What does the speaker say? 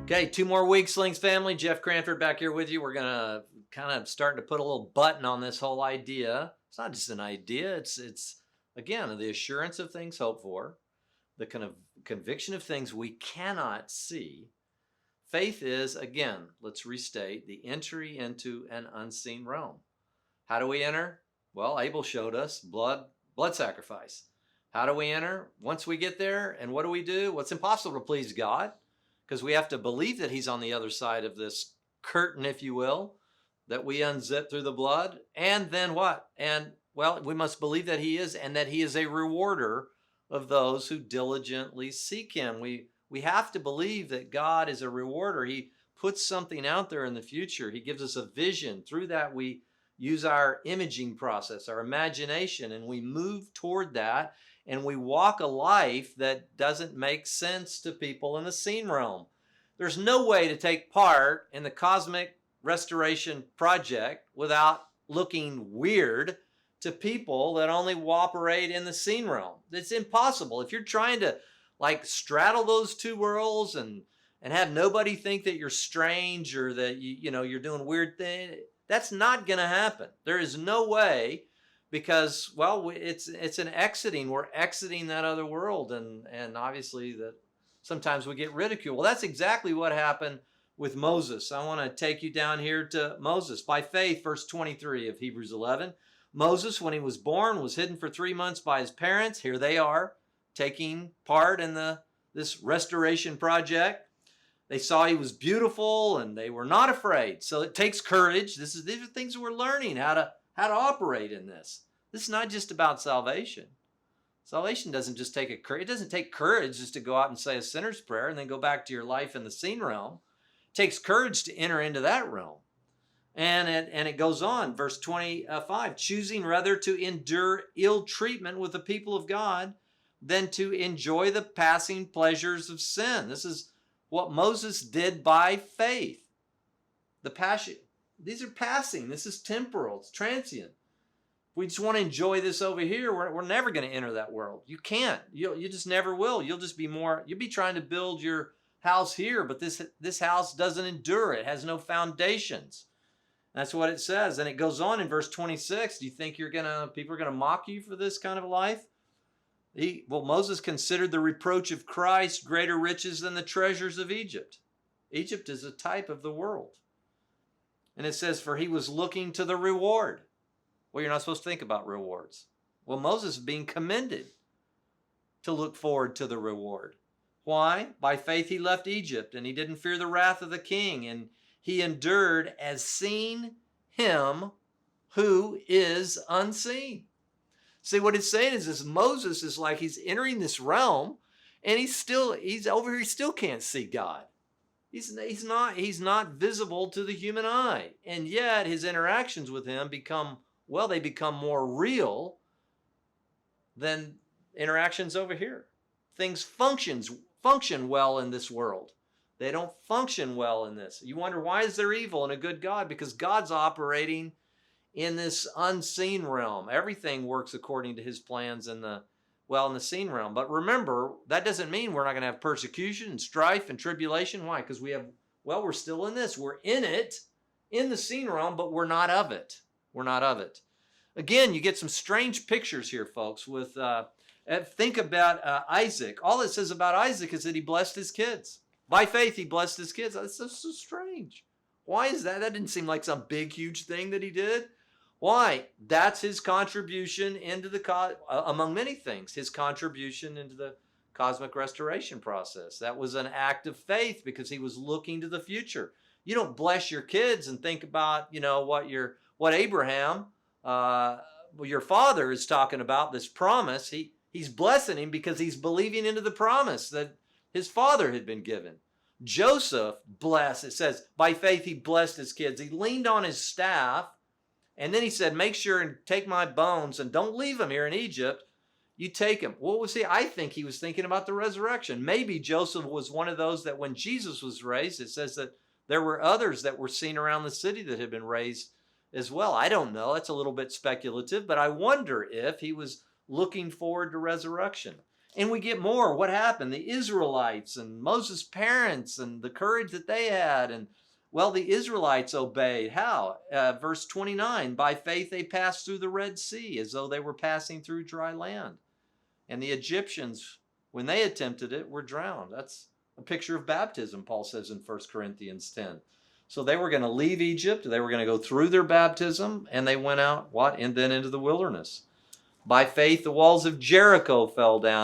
Okay, 2 more weeks, Slings family. Jeff Cranford back here with you. We're going to kind of starting to put a little button on this whole idea. It's not just an idea. It's again, the assurance of things hoped for, the kind of conviction of things we cannot see. Faith is, again, let's restate, the entry into an unseen realm. How do we enter? Well, Abel showed us blood sacrifice. How do we enter? Once we get there, and what do we do? Well, it's impossible to please God, because we have to believe that he's on the other side of this curtain, if you will, that we unzip through the blood. And then what? And, well, we must believe that he is, and that he is a rewarder of those who diligently seek him. We have to believe that God is a rewarder. He puts something out there in the future. He gives us a vision. Through that, we use our imaging process, our imagination, and we move toward that. And we walk a life that doesn't make sense to people in the seen realm. There's no way to take part in the cosmic restoration project without looking weird to people that only operate in the seen realm. It's impossible. If you're trying to straddle those two worlds and have nobody think that you're strange or that you're doing weird things, that's not going to happen. There is no way. Because, well, it's an exiting. We're exiting that other world, and obviously that sometimes we get ridiculed. Well, that's exactly what happened with Moses. I want to take you down here to Moses. By faith, verse 23 of Hebrews 11. Moses, when he was born, was hidden for 3 months by his parents. Here they are, taking part in this restoration project. They saw he was beautiful, and they were not afraid. So it takes courage. These are things that we're learning, how to operate in this. This is not just about salvation. Salvation doesn't just take it doesn't take courage just to go out and say a sinner's prayer and then go back to your life in the seen realm. It takes courage to enter into that realm. And it goes on, verse 25, choosing rather to endure ill treatment with the people of God than to enjoy the passing pleasures of sin. This is what Moses did by faith. The passion. These are passing. This is temporal. It's transient. We just want to enjoy this over here. We're never going to enter that world. You can't. You just never will. You'll be trying to build your house here, but this house doesn't endure. It has no foundations. That's what it says. And it goes on in verse 26. Do you think people are going to mock you for this kind of a life? Moses considered the reproach of Christ greater riches than the treasures of Egypt. Egypt is a type of the world. And it says, for he was looking to the reward. Well, you're not supposed to think about rewards. Well, Moses is being commended to look forward to the reward. Why? By faith he left Egypt, and he didn't fear the wrath of the king, and he endured as seeing him who is unseen. See, what it's saying is this: Moses is like he's entering this realm, and he's over here, he still can't see God. He's not visible to the human eye. And yet his interactions with him become more real than interactions over here. Things function well in this world. They don't function well in this. You wonder, why is there evil in a good God? Because God's operating in this unseen realm. Everything works according to his plans in the seen realm. But remember, that doesn't mean we're not going to have persecution and strife and tribulation. Why? Because we're still in this. We're in it, in the seen realm, but we're not of it. We're not of it. Again, you get some strange pictures here, folks, with think about Isaac. All it says about Isaac is that he blessed his kids. By faith, he blessed his kids. That's so strange. Why is that? That didn't seem like some big, huge thing that he did. Why? That's his contribution into among many things, his contribution into the cosmic restoration process. That was an act of faith because he was looking to the future. You don't bless your kids and think about, what Abraham, your father, is talking about, this promise. He's blessing him because he's believing into the promise that his father had been given. Joseph blessed. It says, by faith he blessed his kids. He leaned on his staff, and then he said, make sure and take my bones and don't leave them here in Egypt. You take them. I think he was thinking about the resurrection. Maybe Joseph was one of those that when Jesus was raised, it says that there were others that were seen around the city that had been raised as well. I don't know. That's a little bit speculative, but I wonder if he was looking forward to resurrection. And we get more. What happened? The Israelites and Moses' parents and the courage that they had. And well, the Israelites obeyed. How? Verse 29, by faith they passed through the Red Sea as though they were passing through dry land. And the Egyptians, when they attempted it, were drowned. That's a picture of baptism, Paul says in 1 Corinthians 10. So they were going to leave Egypt. They were going to go through their baptism, and they went out, what? And then into the wilderness. By faith, the walls of Jericho fell down